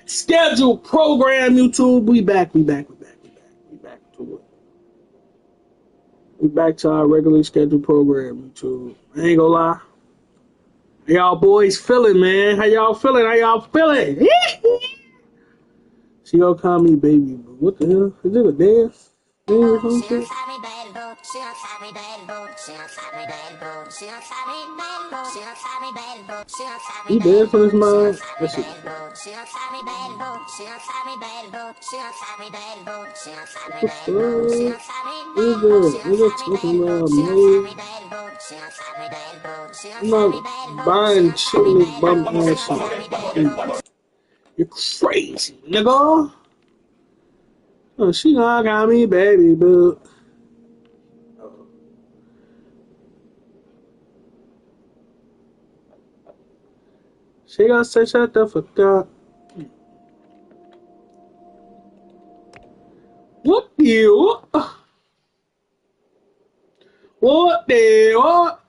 Scheduled program, YouTube. We back to it. We back to our regularly scheduled program, YouTube. I ain't gonna lie. How y'all boys feeling, man? How y'all feeling? She gonna call me baby, but what the hell? Is it a dance? Or some shit? You dance on this mind? That shit. What the fuck? Nigga talking about me. I'm not buying shit in this bum ass shit. You're crazy, nigga. Oh, she gonna got me, baby, but she gonna say shut the fuck up. What the what the what?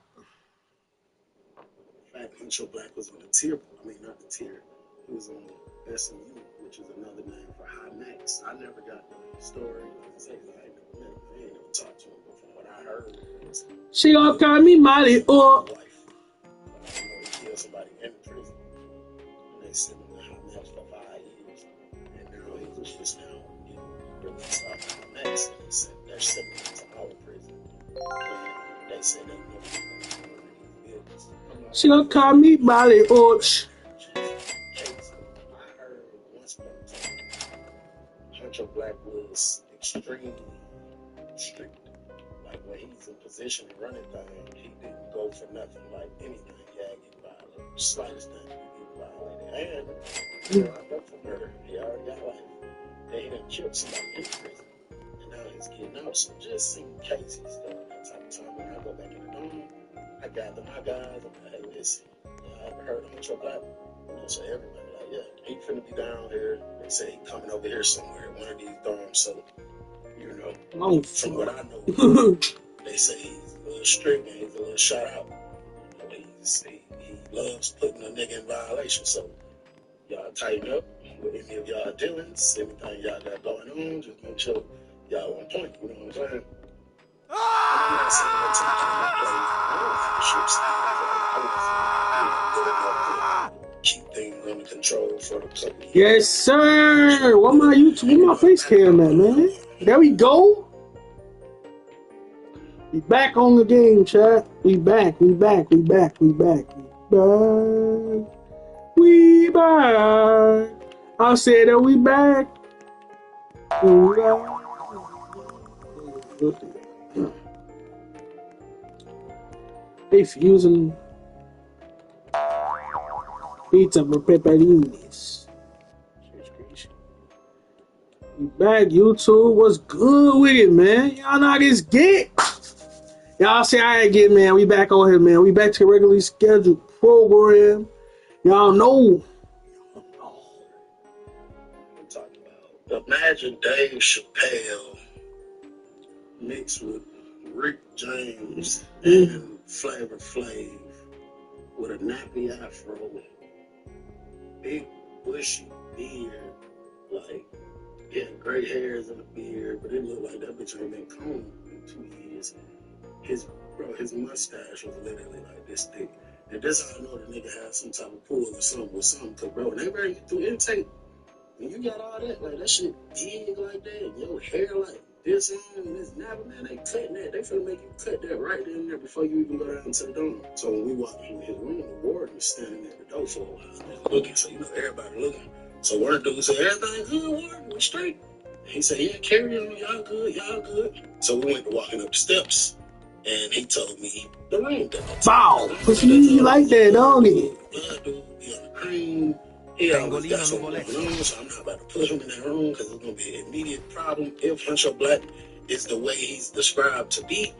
Fact, Huncho Black was on the tier. I mean, not the tier. He was on the SMU, which is another name for High Max. I never got the story. I ain't never talked to him before. What I heard was She gonna call me Molly. Oh. He killed somebody in prison. And they sent him to High Max for 5 years. And now he was just now getting released off High Max. And he said they're sending him to our prison. And they said they never did business. She gonna call me Molly. Oh. I heard once upon a time, Huncho Black was extremely strict. Like when he's in position to run it down, he didn't go for nothing. Like anything, yeah, get violated. Slightest thing, get violated. And you know, I know for murder, he already got life. Then he done killed somebody in prison, and now he's getting out. So just in case he's done that type of time, when I go back in the dome, I gather my guys. I'm like, hey, listen, I ever heard of Huncho Black? So everybody like, yeah, he finna be down here. They say he coming over here somewhere, one of these dorms. So, you know, from what I know, they say he's a little strict and he's a little shut out. You know, he loves putting a nigga in violation. So, y'all tighten up with any of y'all dealings, anything y'all got going on, just make sure y'all on point. You know what I'm saying? I'm not saying that to keep things under control for the public. Yes, sir. What my YouTube? Where my face cam at, man? There we go. We back on the game, chat. We back. We back. I said that we back. They fusing pizza for pepperonis. We back, YouTube. What's good with it, man? Y'all know how this get. Y'all say I ain't get, man. We back on here, man. We back to a regularly scheduled program. Y'all know. I'm talking about. Imagine Dave Chappelle mixed with Rick James and Flavor Flav with a nappy afro, big bushy beard, like he had gray hairs and a beard, but it looked like that bitch ain't been combed in 2 years. His mustache was literally like this thick. And this how I know the nigga had some type of pull or something. Cause bro, when they bring you through intake, when you got all that, like that shit big like that, and your hair like this on and this nappy, man, they cutting that. They finna make you cut that right then and there before you even go down to the dome. So when we walked in his room, the warden was standing at the door for a while, looking. So you know everybody looking. So one of the dudes said, "Everything good, warden? We straight?" And he said, "Yeah, carry on, y'all good." So we went to walking up the steps. And he told me the room that wow, push me like that, don't he? Blood dude be on the cream. He always got something going on, so I'm not about to put him in that room because it's gonna be an immediate problem if Huncho Black is the way he's described to be.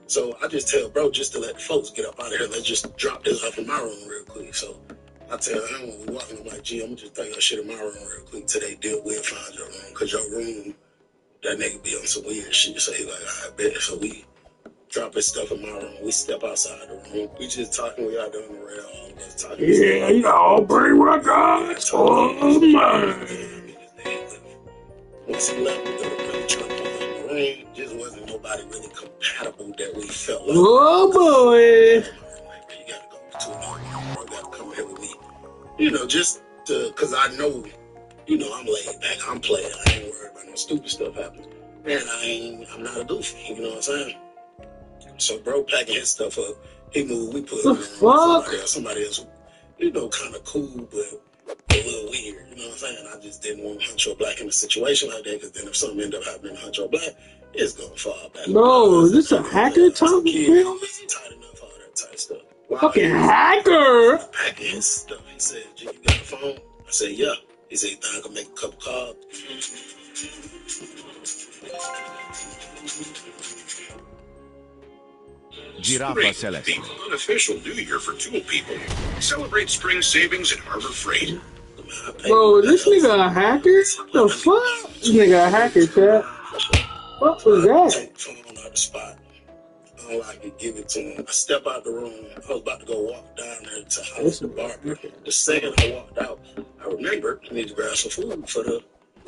So I just tell bro just to let the folks get up out of here. Let's just drop this off in my room real quick. So I tell him when we walking, I'm like, gee, I'm gonna just throw your shit in my room real quick till they deal with find your room, cause your room that nigga be on some weird shit. So he like, I bet. So we drop his stuff in my room. We step outside the room. We just talking. We out there on the rail. All of us talking. Yeah, you know, Brainrot guys. Oh, man. Once he left, we go to really trying to find the room. Just wasn't nobody really compatible that we felt like. Oh, boy. Like, you gotta go to another room, bro. You gotta come here with me. You know, just because I know, you know, I'm laid back. I'm playing. I ain't worried about no stupid stuff happening. And I'm not a goofy. You know what I'm saying? So, bro, packing his stuff up. He moved. We put him in The the room fuck? with somebody else, you know, kind of cool, but a little weird. You know what I'm saying? I just didn't want Huncho Black in a situation like that, because then if something ended up happening to Huncho Black, it's gonna fall back. Bro, is this a hacker talking? Kid, wasn't tight enough, all that type stuff. Fucking hacker! Packing his stuff. He said, "G, you got a phone?" I said, "Yeah." He said, "You think I can make a couple calls?" Giraffa Celeste. The unofficial New Year for tool people. Celebrate spring savings at Harbor Freight. Bro, is this nigga a hacker? The fuck? This nigga a hacker, chat. What was that? Phone out the spot. I don't like to give it to him. I step out the room. I was about to go walk down there to house the barber. The second I walked out, I remembered I need to grab some food for the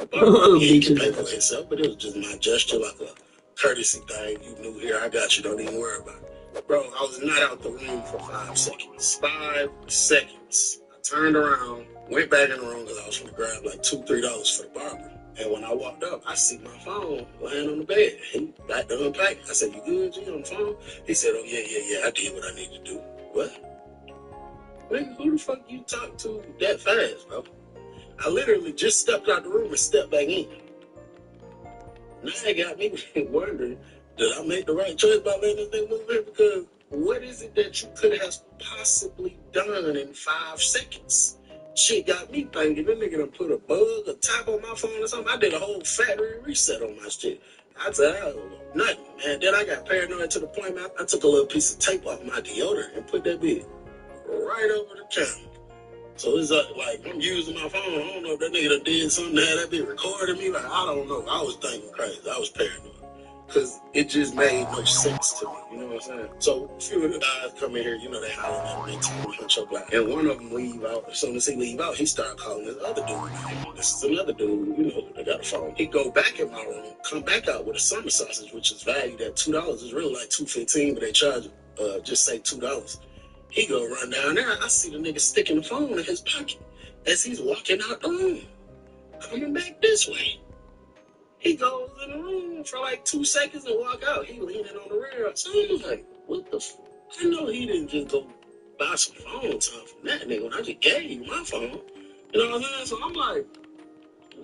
barber. He can pay for himself, but it was just my gesture, like a courtesy thing. You knew, here, I got you. Don't even worry about it. Bro, I was not out the room for 5 seconds. 5 seconds. I turned around, went back in the room because I was going to grab like $2, $3 for the barber. And when I walked up, I see my phone laying on the bed. He got to unpack. I said, "You good, G, on the phone?" He said, "Oh, yeah. I did what I need to do." What? Nigga, who the fuck you talk to that fast, bro? I literally just stepped out the room and stepped back in. Now it got me wondering, did I make the right choice by letting this thing move in? Because what is it that you could have possibly done in 5 seconds? Shit got me thinking, that nigga done put a bug, a tap on my phone or something. I did a whole factory reset on my shit. I said, I don't know nothing, man. Then I got paranoid to the point, man, I took a little piece of tape off my deodorant and put that bit right over the counter. So it's like I'm using my phone. I don't know if that nigga done did something to have that bit recording me. Like, I don't know. I was thinking crazy. I was paranoid. Because it just made no sense to me. You know what I'm saying? So a few of the guys come in here, you know, they hollering at me, telling me Huncho Black. And one of them leave out. As soon as he leave out, he started calling this other dude. This is another dude, you know, that got a phone. He go back in my room, come back out with a summer sausage, which is valued at $2. It's really like $2.15, but they charge just say $2. He go run down there. I see the nigga sticking the phone in his pocket as he's walking out the room, coming back this way. He goes in the room for like 2 seconds and walk out. He leaning on the rail. So I'm like, what the fuck? I know he didn't just go buy some phone time from that nigga when I just gave you my phone. You know what I'm saying? So I'm like,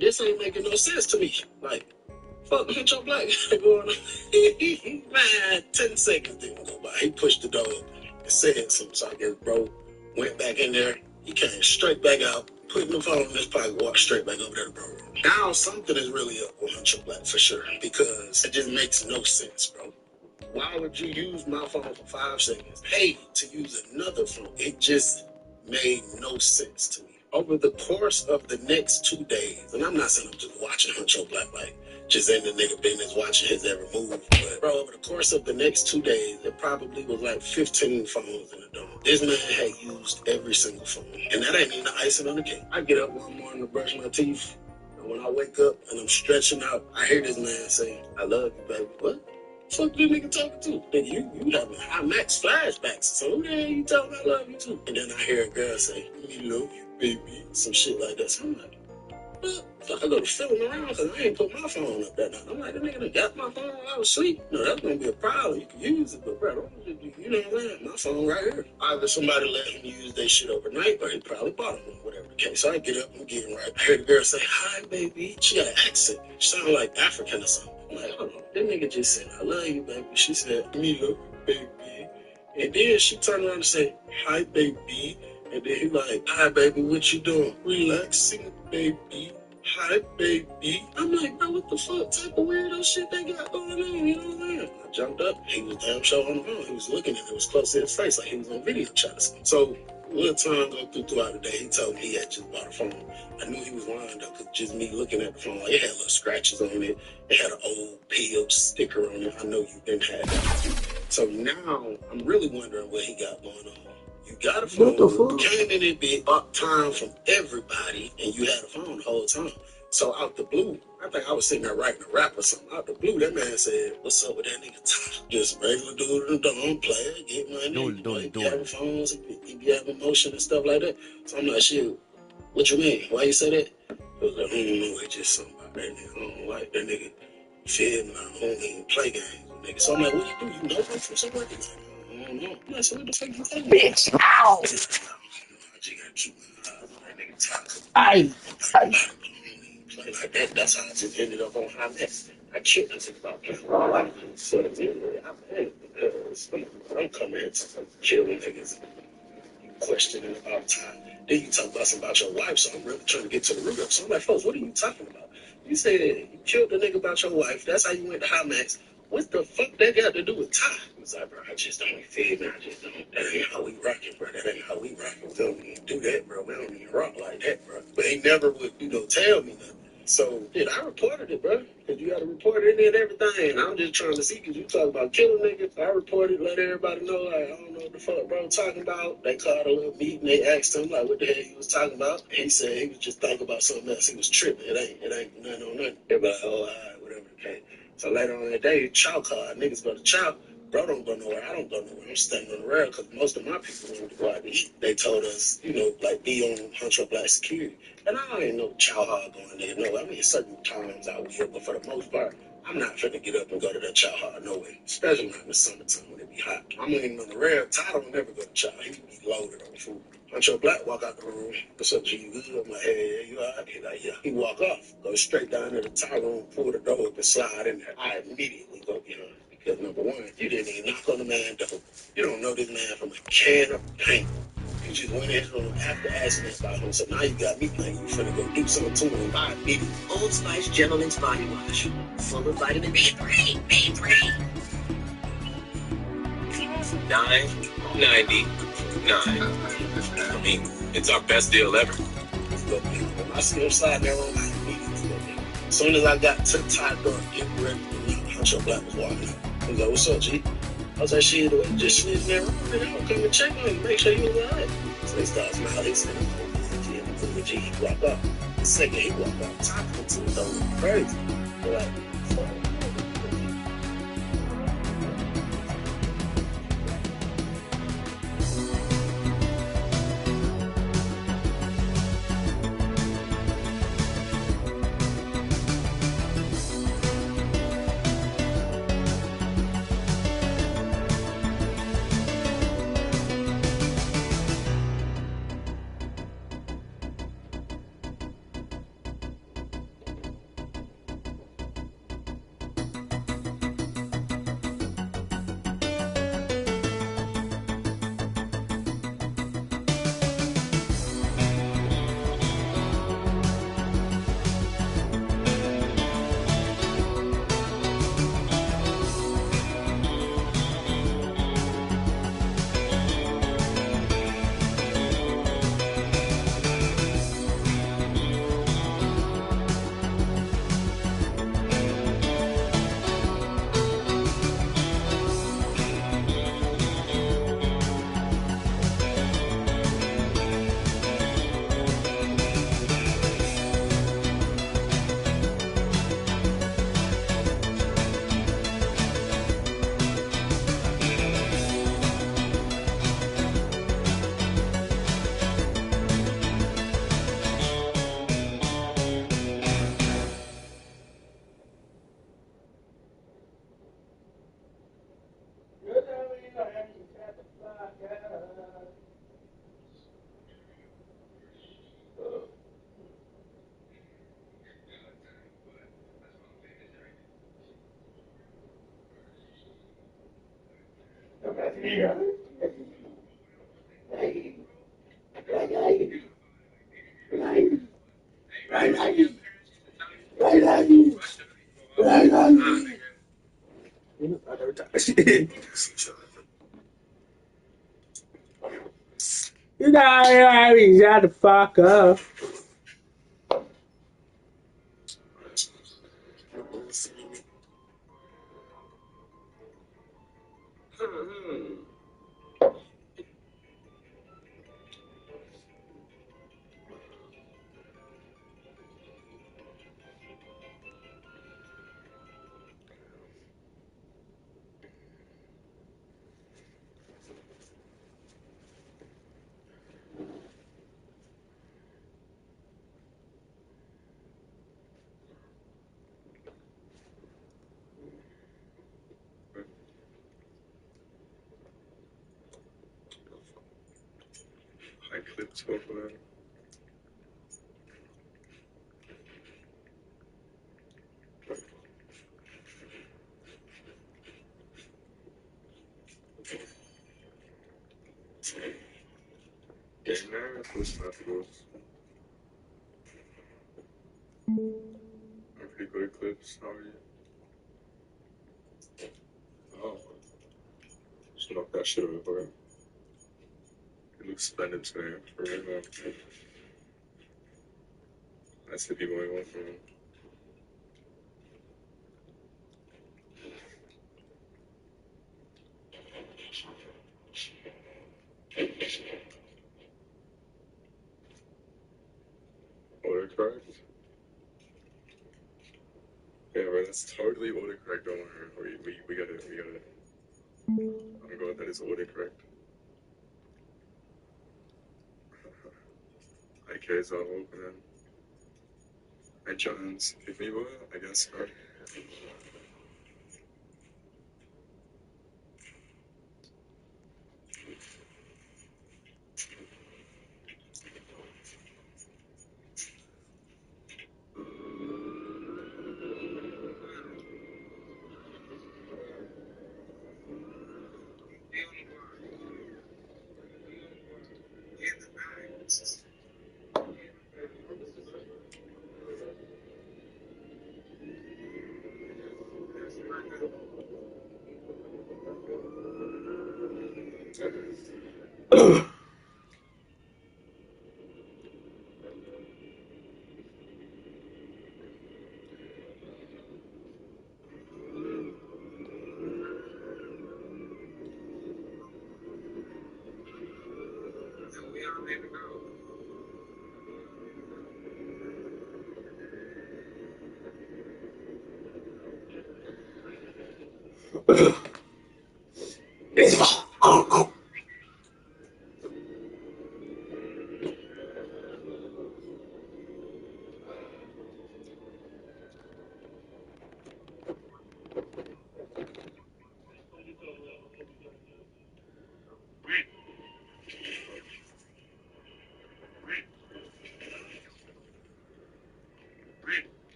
this ain't making no sense to me. Like, fuck Huncho Black going on. Man, 10 seconds didn't go by. He pushed the door open and said something. So I guess bro went back in there. He came straight back out, putting the phone in his pocket, walked straight back over there to bro room. Now something is really up with Huncho Black for sure, because it just makes no sense, bro. Why would you use my phone for 5 seconds, pay to use another phone? It just made no sense to me. Over the course of the next 2 days, and I'm not saying I'm just watching Huncho Black, like just in the nigga business, watching his every move, but bro, over the course of the next 2 days, it probably was like 15 phones in the dome. This man had used every single phone, and that ain't even the icing on the cake. I get up one morning to brush my teeth, and when I wake up and I'm stretching out, I hear this man say, "I love you, baby." What? Fuck this nigga talking to? Nigga, you having high max flashbacks. So who the hell you talking I love you to? And then I hear a girl say, "Me love you, baby," some shit like that. So I'm like, what? So I go to feeling around because I ain't put my phone up that night. I'm like, the nigga done got my phone while I was asleep. No, that's gonna be a problem. You can use it, but bro, don't, you know what I'm saying? My phone right here. Either somebody let him use their shit overnight, or he probably bought him one, whatever the case. So I get up and get him right. I hear the girl say, "Hi, baby." She got an accent. She sounded like African or something. I'm like, hold on. That nigga just said, "I love you, baby." She said, "Me love you, baby." And then she turned around and said, "Hi, baby." And then he like, "Hi, baby, what you doing?" "Relaxing, baby." "Hi, baby." I'm like, bro, what the fuck type of weirdo shit they got going on? You know what I'm saying? I jumped up. He was damn sure on the phone. He was looking and it was close to his face, like he was on video chat or something. So, a little time go throughout the day, he told me he had just bought a phone. I knew he was lying though, because just me looking at the phone, like, it had little scratches on it. It had an old PO sticker on it. I know you didn't have that. So now I'm really wondering what he got going on. You got a What the phone, fuck? came in and big up time from everybody, and you had a phone the whole time. So out the blue, I think I was sitting there writing a rap or something. Out the blue, that man said, "What's up with that nigga Ty? Just regular dude in the dome, player, get money. He be having phones, he be having motion and stuff like that." So I'm like, "Shit, what you mean? Why you say that?" I was like, "I don't know. It's just something about that nigga. I don't like that nigga. You feel me? I don't even play games, nigga." So I'm like, "What do you do? You know him from somewhere?" He's like, "I don't know." I'm like, "So what the fuck you talking about?" Bitch, ow! I just gotta keep my eyes on that nigga Ty. I Play like that. That's how I just ended up on High Mess. I killed this about like so the video I'm in because I'm coming here to kill niggas. You questioning about time. Then you talk about your wife, so I'm really trying to get to the root of it. So I'm like, folks, what are you talking about? You said you killed the nigga about your wife. That's how you went to High Max. What the fuck that got to do with Ty? He was like, bro, I just don't feel me. I just don't. That ain't how we rockin', bro. That ain't how we rockin'. We don't even do that, bro. We don't even rock like that, bro. But he never would, tell me nothing. So, I reported it, bro. Because you got to report it and everything. And I'm just trying to see, because you talk about killing niggas. I reported, let everybody know, like, I don't know what the fuck bro talking about. They called a little meeting. They asked him, like, what the hell he was talking about. And he said he was just thinking about something else. He was tripping. It ain't nothing on nothing. Everybody like, oh, all right, whatever the case. So later on that day, chow card. Niggas go to chow. Bro don't go nowhere. I don't go nowhere. I'm staying on the rail because most of my people wanted to go out to eat. They told us, like, be on Hunter Black Security. And I ain't no chow hard going there. No, I mean, certain times I will, but for the most part, I'm not finna get up and go to that chow hard, no way. Especially not in the summertime when it be hot. I'm even on the rail. Ty don't never go to chow. He be loaded on food. Hunter Black walk out the room. What's up, G? You good? I'm like, hey, you all right? He like, yeah. He walk off, go straight down to the Ty room, pull the door up and slide in there. I immediately go behind. Because number one, you didn't even knock on the man door. You don't know this man from a can of paint. You just went in on him after asking us about him. So now you got me thinking you finna go do something to him. I immediately. Old Spice Gentleman's Body Wash. Full of vitamin B3. B3. $9.99. I mean, it's our best deal ever. I still slide there on my immediately. As soon as I got to the top door, getting ready to leave, Huncho Black was walking out. He was like, what's up, G? I was like, shit, just sitting there, I'm come and check on you, make sure you was alright. So he starts smiling, he said, G, he walked up. The second he walked up, talking to the door, crazy. They're like, fuck. You gotta shut the fuck up. clips off of that. Getting there, what's not close. I'm pretty good at clips. How are you? Oh, just knock that shit over the way. It looks splendid today, for real, man. That's the people I want from him. Autocorrect? Yeah, man, that's totally autocorrect. Don't worry. We got it. Oh my god, that is autocorrect. Okay, so I'll open it. Hi, John's. Pick me, boy? I guess so.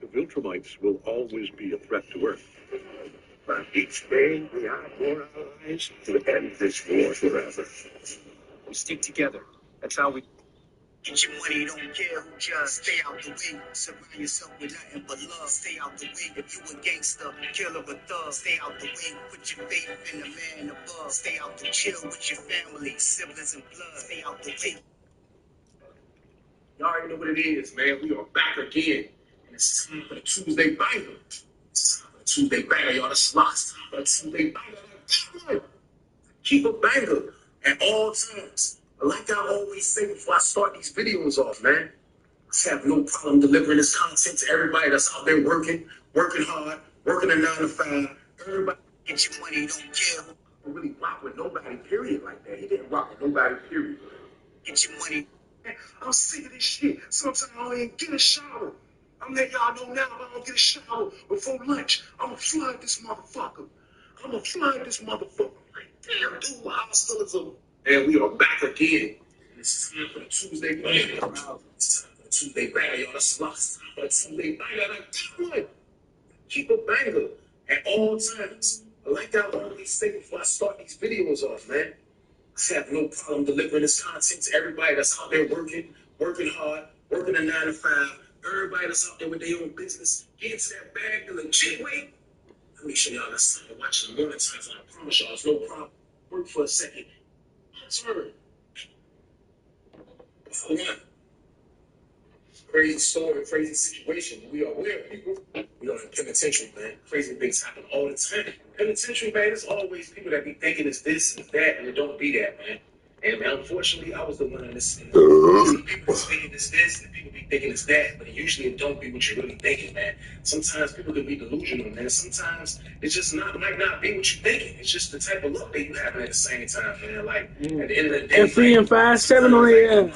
The Viltrumites will always be a threat to Earth. But each day we have more allies to end this war forever. We stick together. That's how we get your money. Don't care who just stay out the way. Surround yourself with nothing but love. Stay out the way. If you a gangster, killer, a thug, stay out the way. Put your faith in the man above. Stay out the chill with your family, siblings and blood. Stay out the way. Y'all already know what it is, man. We are back again. And it's time for the Tuesday Banger. It's time for the Tuesday Banger, y'all. That's lost. Time for the Tuesday Banger. Keep a banger at all times. But like I always say before I start these videos off, man, I have no problem delivering this content to everybody that's out there working hard, working a 9 to 5. Everybody get your money, don't care. Don't really rock with nobody, period, like that. He didn't rock with nobody, period. Get your money. I'm sick of this shit. Sometimes I don't even get a shower. I'm letting y'all know now if I don't get a shower before lunch, I'ma flood this motherfucker. Like, damn, dude, hostilism. And we are back again. It's time for the Tuesday Banger. It's time for the Tuesday Banger, y'all. That's lost. Time for the Tuesday Banger. Like, damn one. Keep a banger at all times. But like I always say before I start these videos off, man, I have no problem delivering this content to everybody that's out there working hard, working a 9 to 5. Everybody that's out there with their own business, get into that bag the legit way. Let me show y'all that's time to watch the morning times, and I promise y'all, it's no problem. Work for a second. Turn. For one. Crazy story, crazy situation. We are aware, people. We are in penitentiary, man. Crazy things happen all the time. Penitentiary, man, there's always people that be thinking it's this and that, and it don't be that, man. And man, unfortunately, I was the one in this. People be thinking it's this, and people be thinking it's that, but usually it don't be what you're really thinking, man. Sometimes people can be delusional, man. Sometimes it just might not be what you're thinking. It's just the type of luck that you having at the same time, man. Like at the end of the day, FE and 5-7 on the air.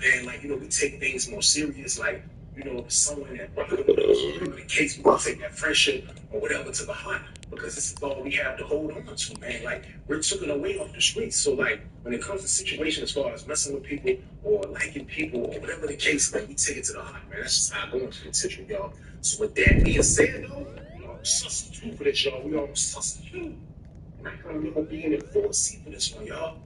Man, like, you know, we take things more serious. Like, you know, someone that rocking with us, whatever the case, we gonna take that friendship or whatever to the heart because this is all we have to hold on to, man. Like, we're taken away off the streets. So, like, when it comes to situations as far as messing with people or liking people or whatever the case, like, we take it to the heart, man. That's just how I go into the tissue, y'all. So, with that being said, though, we all sus too for this, y'all. We all sus too. And I can't remember being in 4C for this one, y'all.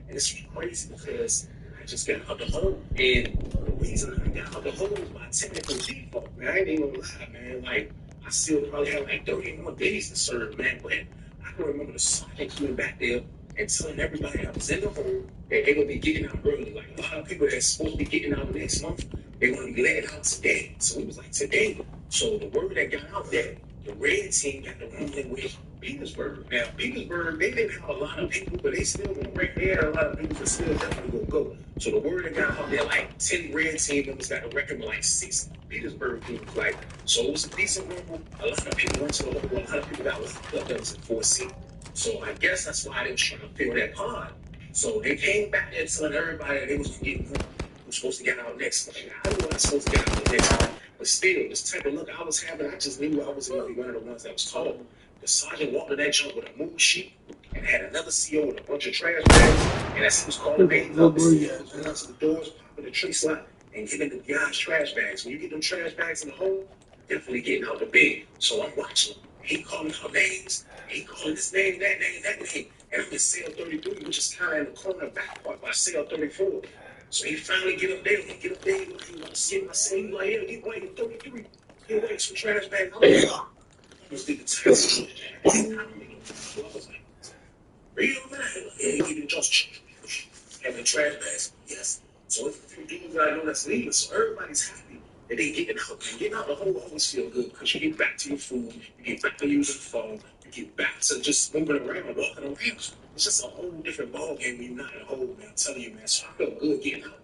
And this was crazy because I just got out the hole. And the reason I got out the hole was my technical default, man. I ain't even gonna lie, man. Like, I still probably have like 30 more days to serve, man. But I can remember the sergeant coming back there and telling everybody I was in the hole that they're gonna be getting out early. Like, a lot of people that's supposed to be getting out next month, they're gonna be letting out today. So it was like today. So the word that got out there, the red team got the ruling with Petersburg. Now, Petersburg, they didn't have a lot of people, but they still gonna rank. They had a lot of people that still definitely gonna go. So the word that got out there, like 10 red team members got a record with like 6 Petersburg people. Like, so it was a decent rumble. A lot of people went to the local. A lot of people got locked up that was in 4C. So I guess that's why they was trying to fill that pod. So they came back there telling everybody that they was gonna get more. We're supposed to get out next month. I knew I was supposed to get out next month. But still, this type of look I was having, I just knew I was going to be one of the ones that was called. The sergeant walked in that junk with a move sheet and had another CO with a bunch of trash bags. And as he was calling names up, the CO was going to the doors, popping the tree slot, and giving the guys trash bags. When you get them trash bags in the hole, definitely getting out the bed. So I'm watching him. He calling out names. He calling this name, that name, that name. And I'm in cell 33, which is kind of in the corner back part by cell 34. So he finally get up there. He get up there. He want to see him. I say, he like, yeah, he like 33. He like some trash bags. I'm like, oh. He was the test. I was like, real man. Yeah, he didn't just having trash bags. Yes. So it's a few dudes that I know that's leaving. So everybody's happy that they getting out. And getting out the hole always feel good because you get back to your food, you get back to using the phone, you get back to just moving around, walking around. It's just a whole different ball game when you're not in a hole, man. I'm telling you, man. So I felt good getting out.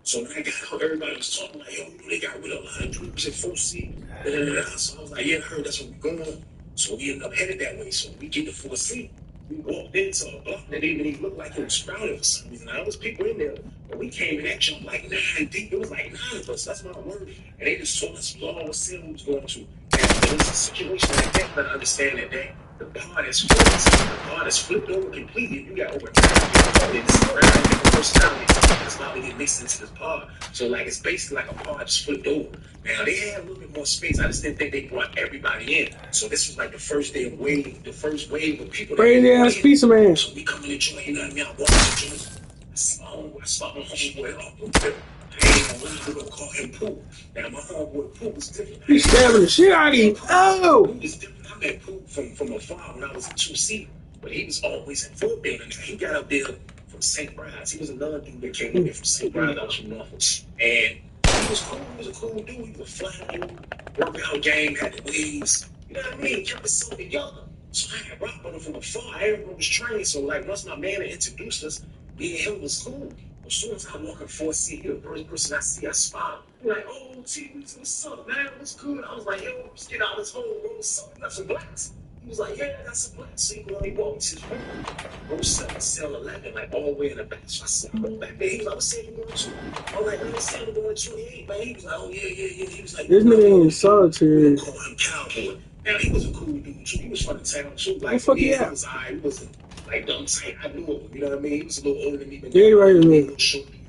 So when I got out, everybody was talking like, yo, they got rid of a lot of dudes at 4C. So I was like, yeah, I heard that's what we're going on. So we ended up headed that way. So we get to 4C. We walked into a block that didn't even look like it was crowded for some reason. Now, there was people in there, but we came in that jump like 9 deep. It was like 9 of us. That's my word. And they just told us all what cell we was going to. And it was a situation like that, but I understand that the pod is flipped. The pod is flipped over completely. You got over 10 people in this round, different personalities. That's why we get mixed into this pod. So, like, it's basically like a pod just flipped over. Now, they had a little bit more space. I just didn't think they brought everybody in. So, this was like the first day of wave, the first wave of people. Crazy ass pizza man. So, we come in the joint, you know what I mean? I walk in the joint. I saw my homeboy off the whip. I ain't gonna lie, we're gonna call him Pooh. Now, my homeboy Pooh was different. He's stabbing the shit out of him. Oh! Pooh was different. I met Pooh from afar when I was in 2C. But he was always in 4 building. He got up there from St. Bride's. He was another dude that came in there from St. Bride's. I was from Norfolk. And he was cool. He was a cool dude. He was a fly dude. Workout game, had the waves. You know what I mean? Kept us so together. So I had rock on him from afar. Everyone was trained. So, like, once my man introduced us, me and him was cool. As soon as I walk in 4C, he the first person I see, I smile. He's like, oh, T, what's up, man? What's good? I was like, yo, let's get out of this hole, bro. What's up? You got some blacks? He was like, yeah, I got some blacks. So he walked to his room. Row 7, cell 11, like all the way in the back. So I said, I went back there. He was like, what cell you going to? I was like, man, cell going to 28, man. He was like, oh, yeah. He was like, This nigga ain't solitary. call him Cowboy. Now, he was a cool dude, too. He was from the town, too. Like, fuck yeah, yeah. he was all right. He wasn't, like, dumb tight. I knew him, you know what I mean? He was a little older than me. But Yeah, right, he man. was short dude.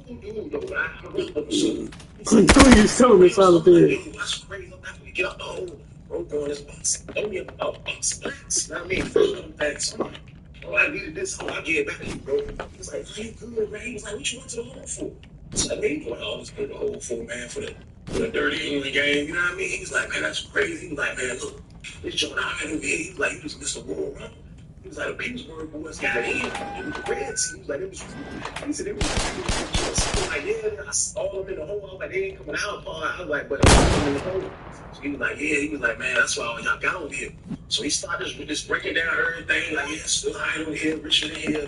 Cool dude, though. But I remember him, so. I'm telling you, some of the solitary. That's crazy. I'm not going to get out the hole. Bro, going this box. Don't get a box of blacks. You know what I mean? First one bags. I'm like, oh, I needed this. Oh, I'll get it back to you, bro. He was like, you good, man? He was like, what you went to the hole for? So I mean, I always go to the hole for, man, for the dirty England game. You know what I mean? He was like, man, that's crazy. He was like, man, look, this joint out over here. He was like, you just missed a world run. He was like, the Petersburg boys got in. It was the red team. He was like, it was. He said, it was like, yeah, I saw them in the hole. I was like, they ain't coming out. I was like, but they in the hole. So he was like, yeah. He was like, man, that's why y'all got over here. So he started just breaking down everything. Like, yeah, still high over here, Richard in here.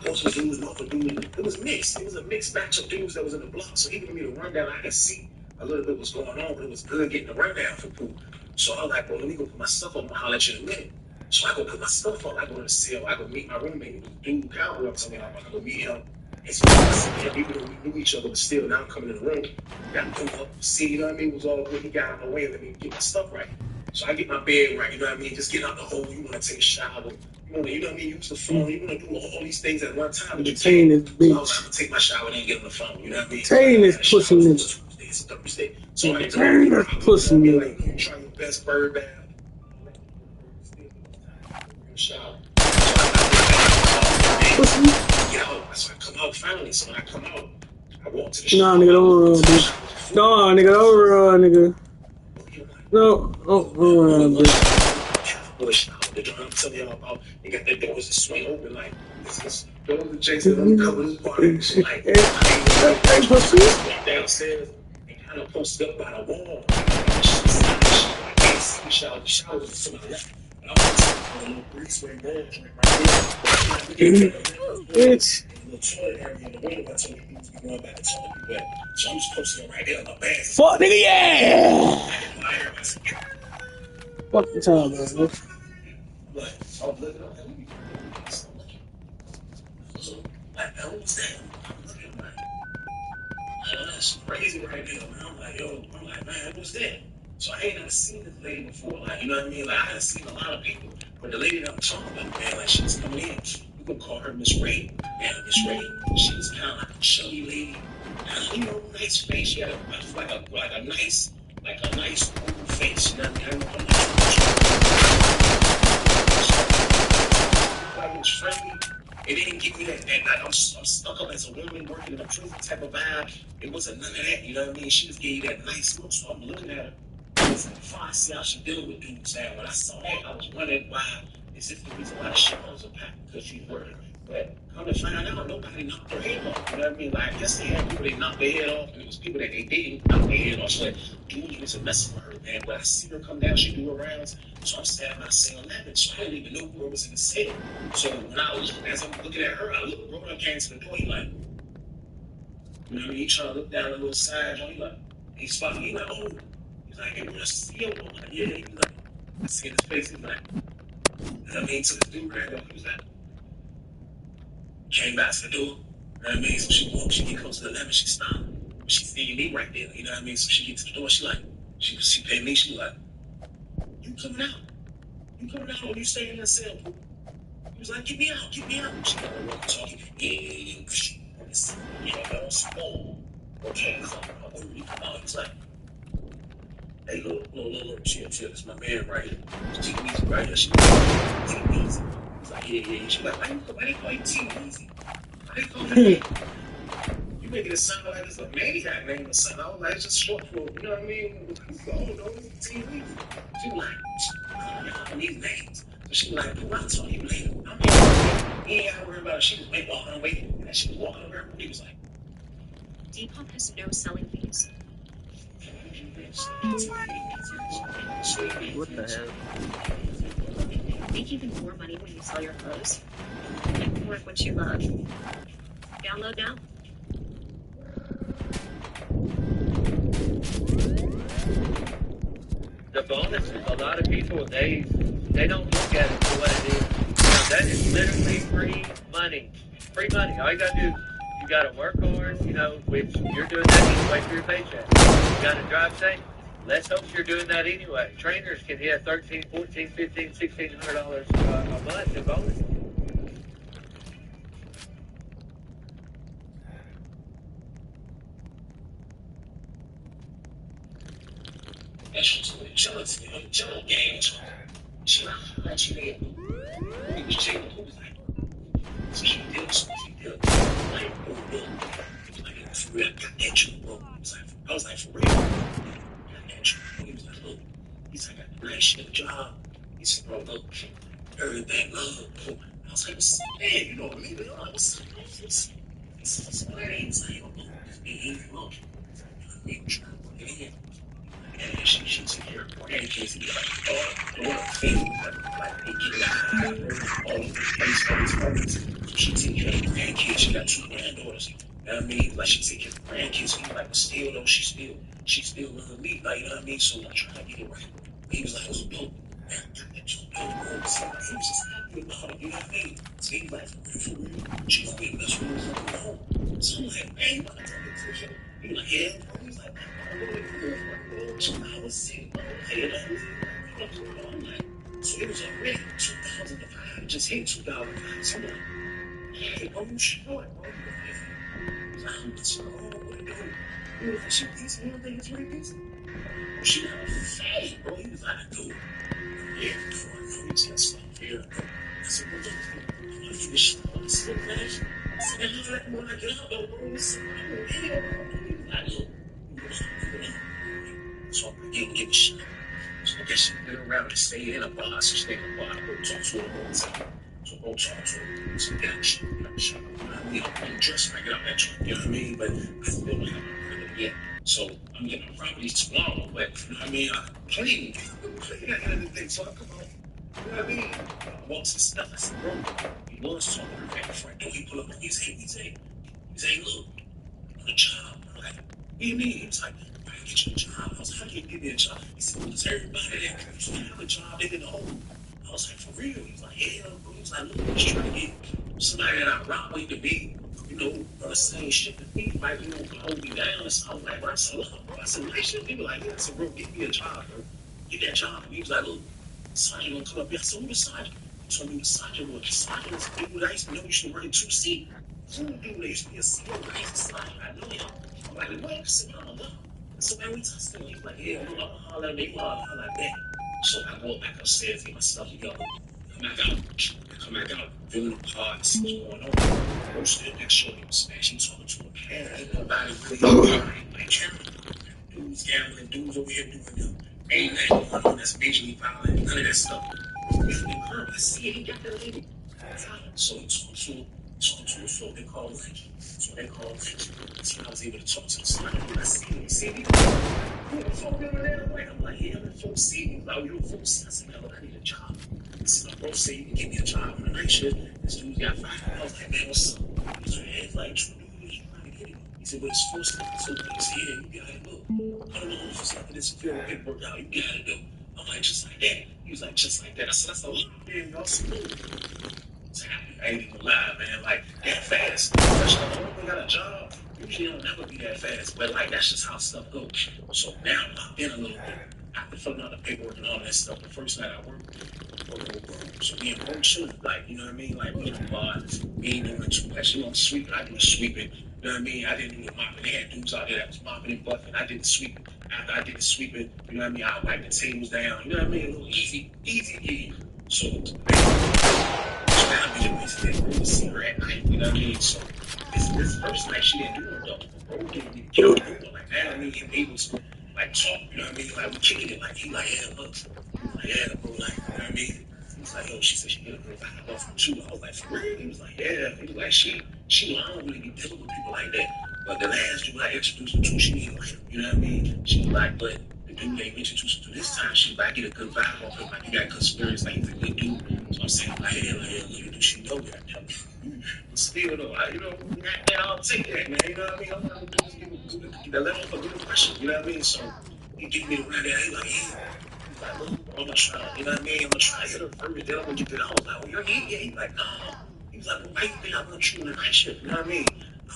Postal dudes, Norfolk dudes. It was mixed. It was a mixed batch of dudes that was in the block. So he gave me the rundown. I could see a little bit what's going on, but it was good getting the rundown for Pooh. So I was like, bro, let me go put my stuff up. I'll holler at you in a minute. So I go put my stuff up. I go to the cell. I go meet my roommate, dude, Cowboy. I'm telling you, I go meet him. And so I see him, even though we knew each other, but still, now I'm coming in the room, got him up, see, you know what I mean? It was all good. He got out of my way and let me get my stuff right. So I get my bed right, you know what I mean? Just get out the hole, you want to take a shower, you want to, you know what I mean? Use the phone, you want to do all these things at one time. But you Detain this So I was like, I'm bitch. going to take my shower and get on the phone, you know what I mean? Detain this pussy nigga. Tuesday, it's Thursday. So I Detain this pussy like, nigga. you try your best bird bath. Shower. Pussy. Yo, so I come out finally. So when I come out, I walk to the Nah, shower. nigga, don't run, bitch. Nah, nigga, don't run, nigga. No, don't run, bitch. Boy, shower. The door I'm telling y'all about, they got their doors that swing open like this is doors and Jason uncover this bar. Like, hey, pussy. Walk downstairs and kind of posted up by the wall. I can't see the shower. The shower was to my left. I was on a little breezeway wall joint right there. Bitch. The toilet area in the window, I told you was going back to toilet be wet. So I'm just posting right there on my bag. Fuck, nigga, yeah. Fuck the time, man. But I was looking up, like, who was that? I'm looking like, that's crazy right there, man. I'm like, man, who's that? So I ain't never seen this lady before, like, you know what I mean? Like, I hadn't seen a lot of people, but the lady that I'm talking about, man, like, she was coming in. You can call her Miss Ray. Yeah, Miss Ray. She was kind of like a chubby lady, kind of, nice face. She had a nice old face. You know what I mean? Like, it was friendly. It didn't give me that like I'm stuck up as a woman working in a prison type of vibe. It wasn't none of that, you know what I mean? She just gave you that nice look, so I'm looking at her. Before I see how she dealing with dudes, and when I saw that, I was wondering why is this the reason why the shadows are packed because she's working. But come to find out, nobody knocked her head off. You know what I mean? Like I guess they had people that knocked their head off, and it was people that they didn't knock their head off. So like, dudes was messing with her, man. When I see her come down, she do her rounds. So I'm standing by cell 11, so I didn't even know who was in the cell. So when as I'm looking at her, I look, Roman came to the door. He like, you know what I mean? He trying to look down the little side joint. He like, he spotted me. He like, oh. He's like, hey, where's the CEO? I'm like, yeah. He was like, I see his face. He's like, you know what I mean? So this dude ran up. He was like, came back to the door. You know what I mean? So she get close to the 11. She stopped. She see me right there. You know what I mean? So she gets to the door. She like, she paid me. She like, you coming out? You coming out or you staying in the cell? He was like, get me out. She got a walkie talkie. Yeah, small. Okay, come out. He's like, hey, look, chill. It's my man right here. Take it easy right here. She like, take it easy. He's like, yeah. She like, why they call you T-Easy? Why they call you that? You making it sound like it's a maniac name or something. I was like, it's just short for, you know what I mean? Oh, no, it's T-Easy. She was like, I need names. So she was like, dude, I'll tell you later. He ain't gotta worry about it. She was walking away, and she was walking around. He was like, Depop has no selling fees. What the hell? Make even more money when you sell your clothes. Work what you love. Download now. The bonus, a lot of people, they don't look at it for what it is. Now, that is literally free money. Free money. All you gotta do, you gotta work hard, which you're doing that anyway for your paycheck. You gotta drive safe. Let's hope you're doing that anyway. Trainers can hit $1,300, $1,400, $1,500, $1,600 a month in bonus. Jello games. She let you in. He was like, so she did. Like, it was for real. I got that you, bro. I was like, for real. I got that you. He was like, look. He's like, I got a nice shit job. He said, bro, look, everything love. I was like, what's up, man? You know what I mean? What's up, man? It's like, it's look. I'm trying to put it in. And she took care of grandkids and be like, like they get all the face. So she take care of grandkids. She got 2 granddaughters. You know what I mean? Like she take care of grandkids. He like, but still though, she still love me. Like, you know what I mean? So I'm trying to get it right. He was like, it was dope. Man, I got that dope. He was just You know what I mean? So he's like, for real, she gonna be messing with me from home. So I'm like, man, you gotta tell me this shit. He's like, yeah, bro. He's like, man, I'm really cool. 2 hours sick, bro. You know what I mean? I'm like, so it was already 2005. It just hit 2005. So I'm like, hey, bro, you should know it, bro. He's like, I'm just what to do. You know, if she decent, you don't think it's really decent? She got a fatty, bro. He was like, dude, yeah, bro, I know you just like, yeah, bro. I said, well, look, I'm gonna finish all this stuff, man. I said, and I like, when I get out, though, bro, he said, I'm gonna get it, bro. He was like, look, you know, I'm going out. So I'm gonna give a shot. So I guess she went around and stayed in a bar. So she stayed in a bar. I go talk to her all the time. So I go talk to her. So damn, she got the shot. You know, I'm dressed when I get out that truck. You know what I mean? But I feel like I'm not gonna get. So I'm getting my properties tomorrow. But you know what I mean? I clean. Clean at the end of the day. So I come out. You know what I mean? I walk some stuff. I said, bro, he was talking to her at the front door. He pull up on me. He say, look, on the job. I'm like, what do you mean? He was like, I can get you a job. I was like, how can you get me a job? He said, well, it's everybody that comes to have a job, they didn't hold. I was like, for real? He was like, yeah, bro. He was like, look, I'm just trying to get somebody that I rock with to be, you know, on the same shit with me, like, you know, hold me down. So I was like, bro, I said, look, bro, I said, nice shit. He was like, yeah, I said, bro, get me a job, bro. Get that job. And he was like, look, Sergeant gonna come up here. I said, who the sergeant? He told me the sergeant was. The sergeant is a dude I used to know used to run 2C. Who dude that used to be a CEO? I used to sergeant. I know him. I'm like, what? I said, I don't know. So man, we tested him. He's like, yeah, look, I'm gonna holler at me, holler at that. So I go back upstairs, get my stuff together. Come back out, feeling the parts, what's going on. Go to the next show, he was smashing, talking to a cat. Ain't nobody really like dudes gambling, dudes over here doing them. Ain't nothing going on that's majorly violent, none of that stuff. Nothing curb. I see it, he got that lady. So he talked to her, so they called Lynch. So they called Lynch. So I was able to talk to the sergeant. I see him. See me? You the phone number there? I'm like, yeah, I'm in 4C. He's like, you in 4C? I said, man, look, I need a job. I said, my bro said you can give me a job on the night shift. This dude's got 5. I was like, man, what's up? He said, hey, it's like 2 dudes trying to get it. He said, well, it's 4 stuff. So he said, yeah, you got it, look. I don't know if it's after this film paperwork out. You got it, though. I'm like, just like that. He was like, just like that. I said, that's a lot, man. Y'all salute. I ain't even lie, man. Like, that fast. Especially when I got a job, usually it'll never be that fast. But, like, that's just how stuff goes. So now I'm locked in a little bit. After filling out the paperwork and all that stuff, the first night I worked, so me and bro too, like, you know what I mean? Like, we in the bar, we ain't doing too much. You know, I'm sweeping, I do the sweeping. You know what I mean? I didn't do the mopping. They had dudes out there that was mopping and buffing. I did the sweeping. After I did the sweeping, you know what I mean? I wipe the tables down. You know what I mean? A little easy. So, now we just didn't really see her at night. You know what I mean? So, this first night, she didn't do no double. Bro didn't even kill her. Like, now, I mean, him able to, like, talk. You know what I mean? Like, we kicking it. Like, he like, yeah, look. Like, yeah, bro, like, you know what I mean? He was like, yo, she said she get a good vibe off from you. I was like, for real? He was like, yeah. He was like, she don't really be dealing with people like that. But the last dude I introduced her to, she didn't like him. You know what I mean? She was like, but the dude they introduced her to this time, she like, get a good vibe off him. Like, he got good spirits. Like, he's a good dude. So I'm saying, like, yeah, little do she know that. But still, though, you know, I'll take that, man. You know what I mean? I'm not going to do let off a good impression. You know what I mean? So he gave me the right there. He like, yeah. Like, look, I'm gonna try, you know what I mean? I'm gonna try to hit her first, then I'm gonna get to the house. Like, well, you're yeah. He's like, no. He was like, well, why you think I want you in the night shift? You know what I mean?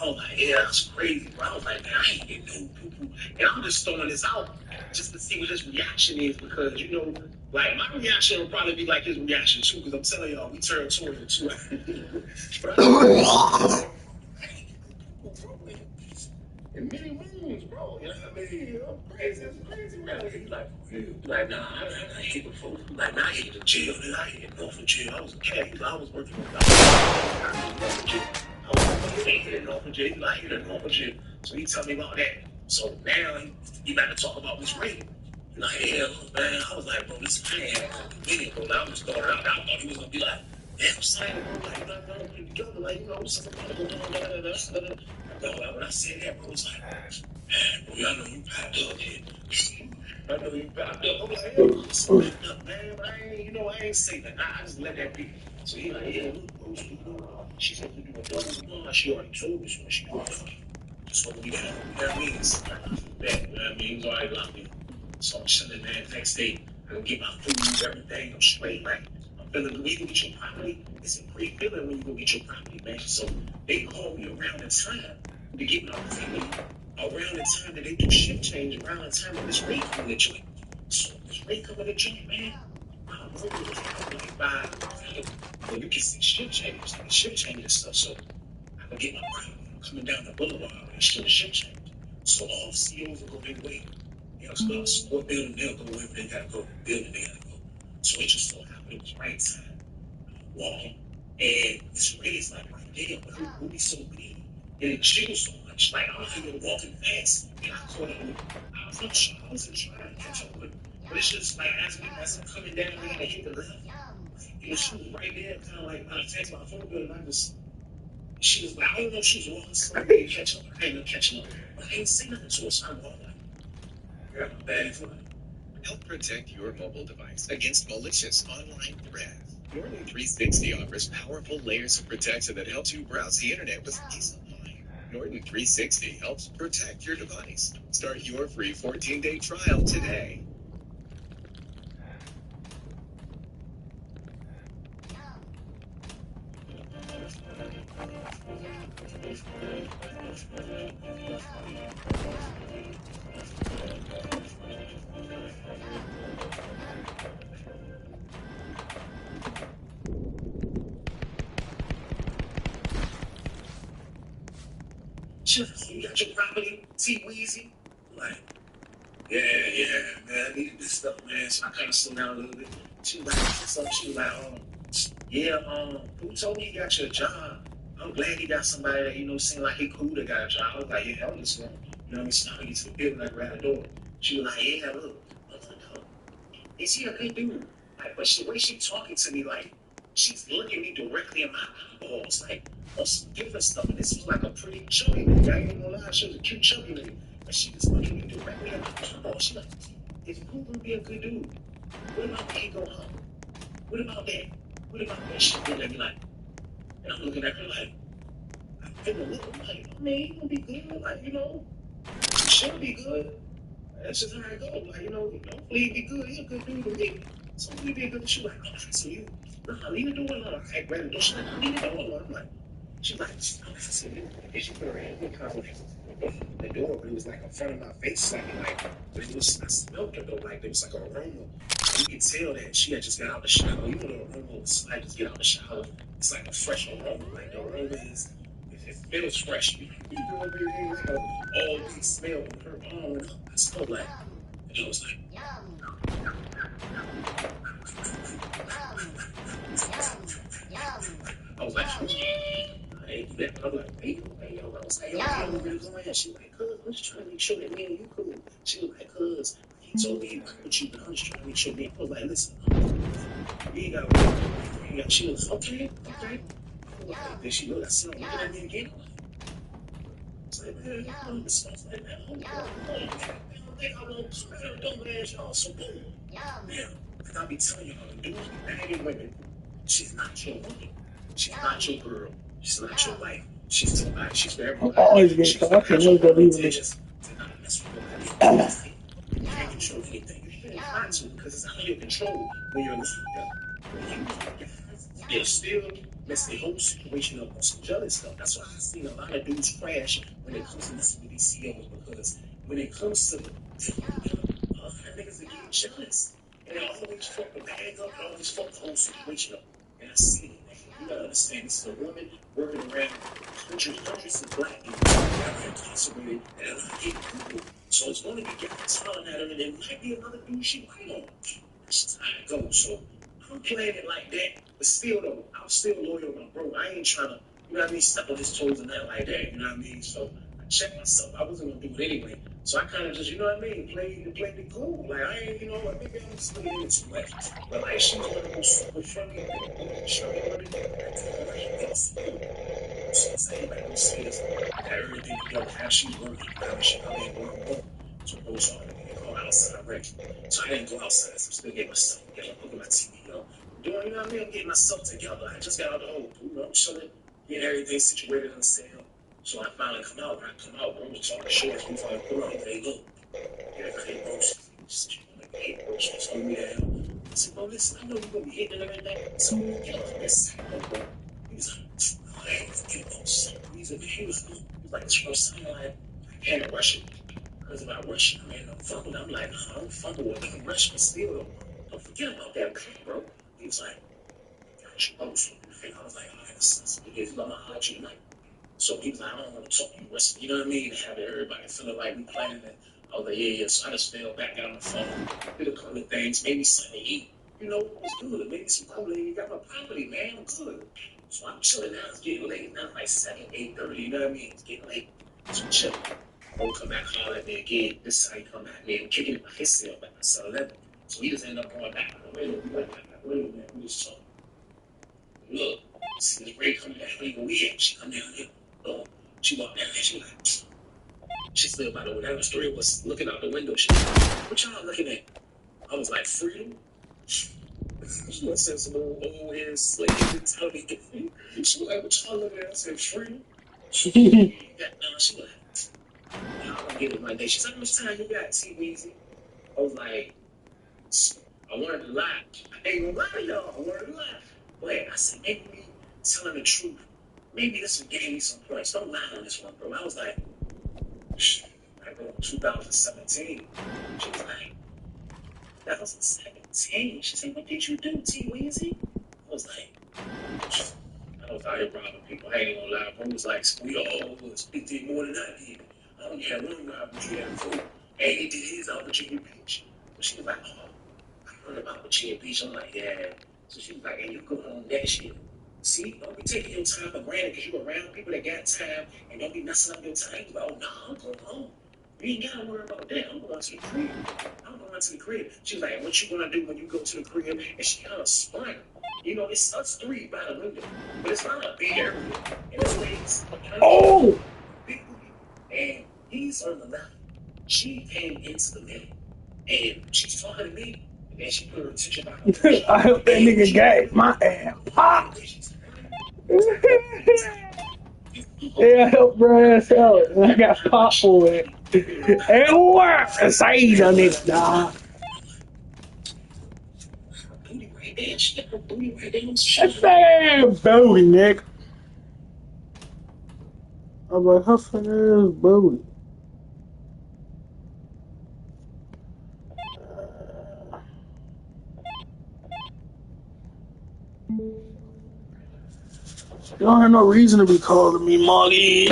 I was like, yeah, that's crazy, bro. I was like, man, I ain't getting no poo-poo. And I'm just throwing this out just to see what his reaction is because, you know, like, my reaction will probably be like his reaction, too, because I'm telling y'all, we territorial, too. But I in many rooms, bro. You know what I mean? I'm crazy. It's crazy, really. He's like, like, nah, I hate the food. Like, nah, I hate the jail. Nigga, I hate Norfolk jail. I was a cat. I was working with Norfolk jail. I was working in Norfolk jail. He's like, I hate Norfolk jail. So he tell me about that. So now he about to talk about this rape. Like, yeah, look, man. I was like, bro, this man had a video, bro. Like, I just started out. I thought he was gonna be like, damn, son, bro, like, not gonna put it together, like, you know, something going on, when I said that, bro, it's like, man, bro, I know you popped up, man. I know you popped up. I'm like, yeah, I'm just popped up, man, but I ain't, you know, I ain't say that. Nah, I just let that be. So he like, yeah, look, bro, you know, she's supposed to do a double. No, she already told me so she doing double. So we got, you know what I mean? It's like, that, you know what I mean? He was already locked in. So I'm chilling, man. Next day, I go get my food, everything. I'm straight, like, I'm feeling when you go get your property, it's a great feeling when you go get your property, man. So they call me around the time to get my property, around the time that they do shift change, around the time that this rate coming to joint. So this rate coming to joint, man. I'm really like by well, you can see shift changes, like shift change and stuff. So I can get my property. I'm coming down the boulevard when it's still a shift change. So all COs will go their way. They'll support building, they'll go wherever they gotta go, building they gotta go. So it just so happened it was right time walking. And this race, like, my damn, who be so big? And it jiggles so much. Like, I was even walking fast. And I caught up with, I wasn't trying to catch up with, but it's just like, as I'm coming down, I gotta hit the left. You know, she was right there, kind of like, I text my phone bill, and she was like, I don't know if she was walking slowly to catch up. I ended up catching up. But I ain't say nothing to her, so I walked like, grab my bag for it. Help protect your mobile device against malicious online threats. Norton 360 offers powerful layers of protection that helps you browse the internet with peace of mind. Norton 360 helps protect your device. Start your free 14-day trial today. You got your property, T-Weezy? Like, yeah, man, I needed this stuff, man. So I kind of slowed down a little bit. She was like, what's up? She was like, yeah, who told me you got your job? I'm glad you got somebody that, you know, seemed like he cool that got a job. I was like, yeah, hell, this one. You know what I mean? So I get to the building, like, right at the door. She was like, yeah, look. I was like, no. Is he a good dude? Like, but the way she talking to me, like, she's looking me directly in my eyeballs, like, on some different stuff. And this was like a pretty chubby lady. I ain't gonna lie, she was a cute chubby lady. But she was looking me directly in my eyeballs. She like, is who gonna be a good dude? What about the ego hump? What about that? What about that? She looking at me like, and I'm looking at her like, I'm feeling look. I'm like, I mean, he gonna be good. Like, you know, he should be good. That's just how it go. Like, hopefully he be good. He's a good dude to me. So we be a good shoe. Like, oh, so you, leave the door alone. I grab the door. She's like, leave the door alone. I'm like, she's like, I said, and she put her hand in kind of like the door, but it was like in front of my face, but it was, I smelled it though, like there was like an aroma. You could tell that she had just got out the shower. You know the aroma of somebody just get out the shower. It's like a fresh aroma. Like the aroma is, it feels fresh. You know what I mean? Like a all day smell when her arm went up. I smelled like, and I was like, I was like, I ain't do that. But I'm like, wait. I was like, yo, I don't really go in. She was like, cuz, I'm just trying to make sure that me and you cool. She was like, cuz, he told me he worked with you, but I'm just trying to make sure me. I was like, listen, you ain't got to work. She was, okay. Then she looked, I said, looking at me again. I was like, man, I don't stuff like that. Hold on. I don't think I won't spread her dumb ass, y'all. So boom. Man, like I be telling y'all, the dudes be bagging women. She's not your woman. She's not your girl. She's not your wife. She's somebody. She's very I'm much. always getting She's caught. I not can't your wait to woman leave to this. just to not mess with nobody. You can't control anything. You shouldn't try to because it's out of your control when you're locked up. When you guys, they'll still mess the whole situation up on some jealous stuff. That's why I've seen a lot of dudes crash when it comes to messing with these COs because when it comes to niggas that get jealous. And they always fuck the bag up and always fuck the whole situation up. And I see it, man. You gotta understand, this is a woman working around hundreds of black people that are incarcerated and are not getting people. So it's gonna be guys hollering at her and there might be another dude she might on. That's just how it goes. So I'm playing it like that. But still though, I'm still loyal to my bro. I ain't trying to, you know what I mean, step on his toes and that like that, you know what I mean? So I checked myself. I wasn't gonna do it anyway. So I kind of just, you know what I mean, played the cool. Like I ain't, you know what, maybe I'm just looking into too much. But like she's one of those super friendly, showy women. She's anybody who says that everything together, how she's working, how she come in one. So those are they call outside wreck. So I didn't go outside, so I'm still getting myself together. Look at my TV, doing, you know what I mean? I'm getting myself together. I just got out the hole, you know, I'm chilling, getting everything situated on sale. So I finally come out. When I come out, bro was talking shit. He finally pull up. Hey, look. Yeah, hey, bro. She told me that. said, bro, listen, I know you're gonna be hitting and everything. So get off that cycle, bro. He was like, oh, I ain't forgetting no some reason, man. He was like, it's for something like I can't rush it. Because if I rush it, man, I'm fumbling. I'm like, nah, I don't fumble with me. Rush me still. Don't forget about that car, bro. He was like, got you. I was like, all right, that's what it is. I'm gonna hide you tonight. So he was like, I don't want to talk to you, Weston. You know what I mean? Having everybody feeling like we planning it. I was like, yeah. So I just fell back down on the phone, did a couple of things, maybe something to eat. You know, it was good. Maybe some Kool-Aid. You got my property, man. I'm good. So I'm chilling now. It's getting late. Now it's like 7, 8:30. You know what I mean? It's getting late. So I'm chilling. Bro come back, holler at me again. This time he come back, man, kicking it by himself at myself 11. So he just ended up going back out the window. We went back out the window, man. We just talking. Look, see this Ray coming down here. We at? She come down here. Oh, she walked down there. She was like, she slid by the window. There was three of us looking out the window. She was like, what y'all looking at? I was like, freedom. She was saying some old ass slave mentality. She was like, what y'all looking at? I said, freedom. She was like, y'all gonna get it one day. She said, how much time you got, T-Weezy? I was like, I wanted to lie. I ain't gonna lie to y'all. I wanted to lie. But I said, maybe me telling the truth. Maybe this will gain me some points. Don't lie on this one, bro. I was like, I go in 2017. She was like, 2017? She said, what did you do, T Weezy? I was like, I was out here robbing people. I ain't gonna lie. Bro was like, we all was. He did more than I did. I only had one robbery. He had 4. And he did his out Virginia Beach. But she was like, oh, I heard about Virginia Beach. I'm like, yeah. So she was like, hey, you go home next year. See, don't be taking your time for granted because you around people that got time and don't be messing up your time. You like, oh, no, I'm going home. You ain't got to worry about that. I'm going to the crib. I'm going to the crib. She was like, what you going to do when you go to the crib? And she kind of spun. You know, it's us 3 by the window, but it's not a big area. And this lady's Oh! big booty. And he's on the left. She came into the middle. And she's talking to me. And then she put her attention back on me. I hope that nigga got my ass popped. Yeah, I helped bro ass out. And I got popped for it. It worked. I saved a nigga, dog. Booty right there. She got her booty right there. That's that booty, nigga. I was like, how fat ass booty? You don't have no reason to be calling me Moggy.